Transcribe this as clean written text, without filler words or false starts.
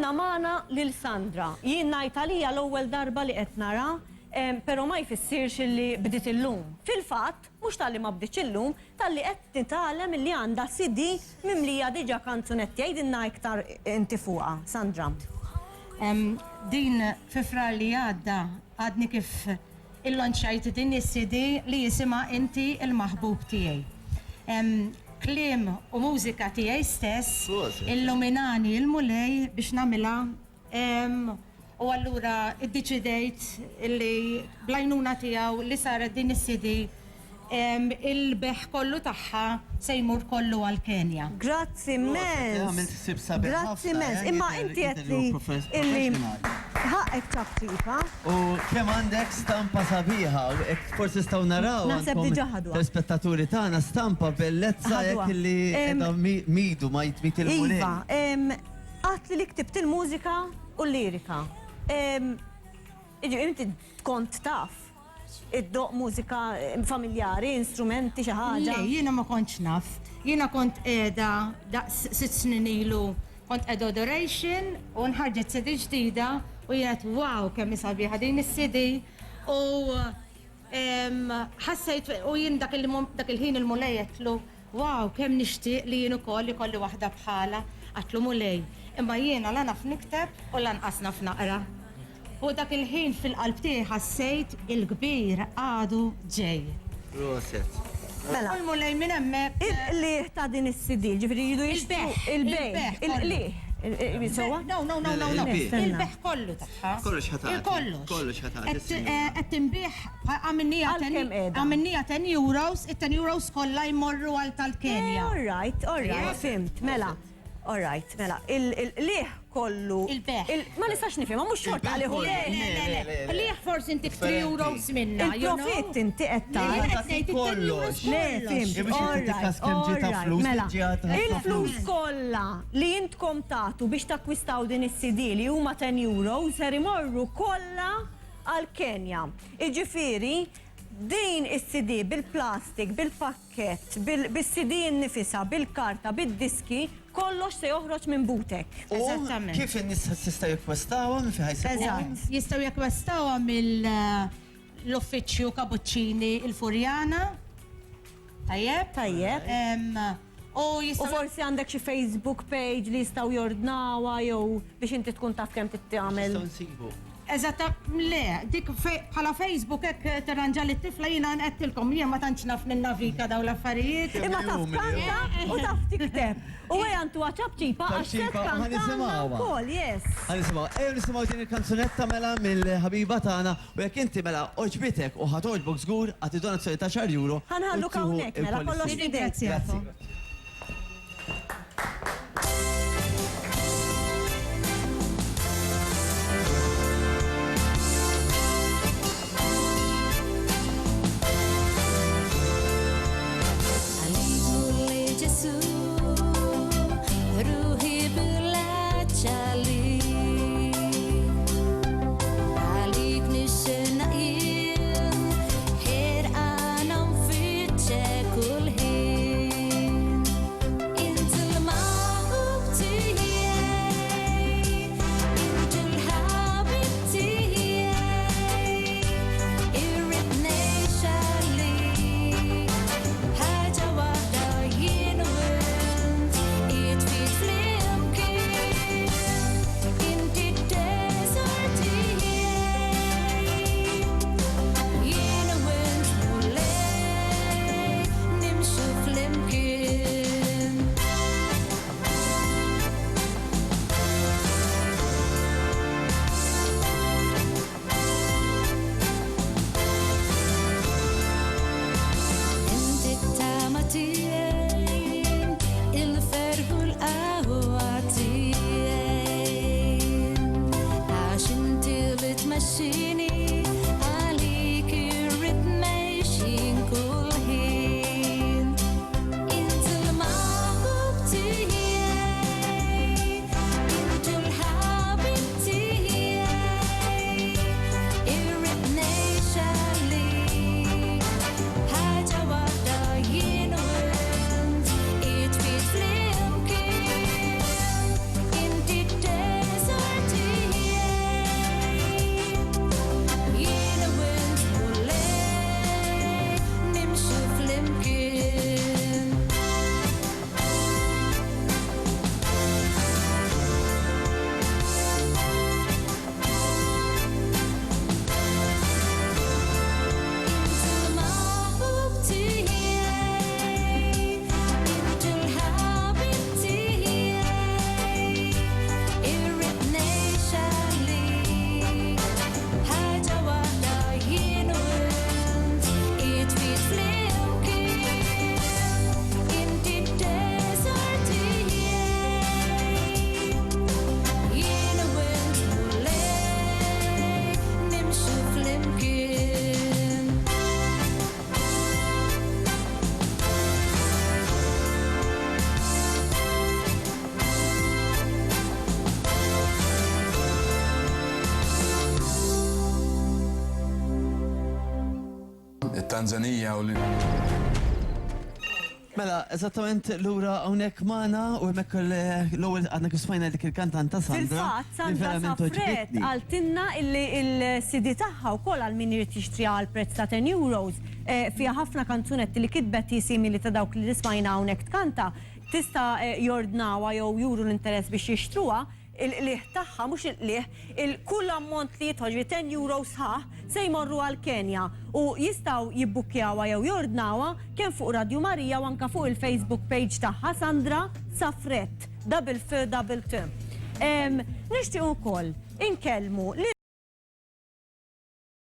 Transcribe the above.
Għanna maħna lil Sandra. Jien najta li l-ewwel darba li qed nara, pero ma jfissirx li bdiet illum. Fil-fatt, mhux tal-li ma bdietx illum, tal-li qed titgħallem li għandha CD mimlija diġà kanzunetti. Għidilna iktar inti fuqha, Sandra. Din fi frar li għadni kif il-lonċajt din is-CD li jisimha Inti il-maħbub tiegħi. Klim u mużika tiegħi stess illuminani il-mulej biex nagħmilha u allura iddeċidejt illi blajnuna tiegħu li saret din is-CD il-beħ kollu tagħha se jmur kollu għal-Kenja. Grazzi immens. Grazzi immens. Imma inti qed li ħaqek ċabċipa. U kemm għandek stampa sabiħa, forsi staw naraw. Naħseb diġà ħadwa. L-spettaturi tagħna stampa bellezza jekk li qiegħda midu ma jitmit il-mulej. Iva, qatt li ktibt il-mużika u l-lirika. Inti kont taf id-doq mużika familjari, instrumenti, xi ħaġa. Le, jiena ma kontx naf. Jiena kont qiegħda daqs 6 snin ilu kont qiegħda Adoration u nħarġet CD ġdida u jgħid wow kemm sabiħa din is-CD u ħassejt u jien dak il-ħin il-mulej qedtlu wow kemm nixtieq li jien ukoll ikolli waħda bħala għatlu mulej. Imma jiena la naf nikteb u lanqas naf naqra. U dak il-ħin fil-qalb tiegħi ħassejt il-kbir għadu ġej. Roset. Mela. Mulej minn hemmhekk. Il-liħ ta' din is-CD, ġifieri jridu jixtru il-bej. Il-liħ. No. Il-beħ kollu tagħha. Kollox ħatat. Kollox ħatat. Qed tinbih għamennija 10 euros, it-10 euros kollha jmorru għal tal-Kenja. All right, fimt, mela. All right, mela, il-liħ kollu. Il-beħ. Ma nistax nifhem, ma mhux xorta liħu. Liħ forsi intik 3 euros minna, il-profit inti qed tagħmel. Kollox. Le, fimt. Mela, il-flus kollha li intkom tagħtu biex takkwistaw din is-CD li huma 10 euros ser imorru kollha għal-Kenja. Iġifieri, din is-CD bil-plastik, bil-pakkett, bil-CD nifisa, bil-karta, bil-diski, kollox se joħroġ minn butek. Eżattament. Kif in-nies tista' jikkwestawha minn fi ħajsib? Jistgħu jekkwestawha mill-uffiċċju Cappuccini il-Furjana. Tajjeb. U forsi għandek xi Facebook page li jistgħu jordnawha jew biex inti tkun taf kemm titgħamel. Eżatta, le, dik bħala Facebook hekk tirranġa li t-tifla jiena nqedtilkom jien ma tantx naf ninnavika daw l-affarijiet. Imma taf kanta u taf tikteb. U għantu ċabċipa għax kanta wkoll, yes. Nisimgħu din il-kanzunetta mela mill-ħabiba tagħna u jekk inti mela oġbitek u ħatoġbok żgur għati donazzjoni ta' €10. Ħanħallu hawnhekk mela kollox Ringrazzjakom. it-Tanzanija u Mela, eżattament l-ura hawnhekk magħna u hemmhekk l-ewwel għadna kif smajna dik il-kantanta Sandra. Fil-fatt, Sandra Safret għaltinna il-CD tagħha wkoll għal min irid jixtriha għal prezz ta' 10 euros. Fiha ħafna kanzunetti li kitbet simili ta' dawk li nismajna hawnhekk tkanta, tista' jordnawha jew juru l-interess biex jixtruha. Il-liħ taħħa, mux il-liħ, il-kull ammont li jitħoġ 10 euros ħaħ se jmorru għal-Kenja u jistaw jibbukjawa jew jordnawa kien fuq Radio Marija u anka fuq il-Facebook page taħħa Sandra Safret, double F, double T. Nishtiq ukoll inkellmu li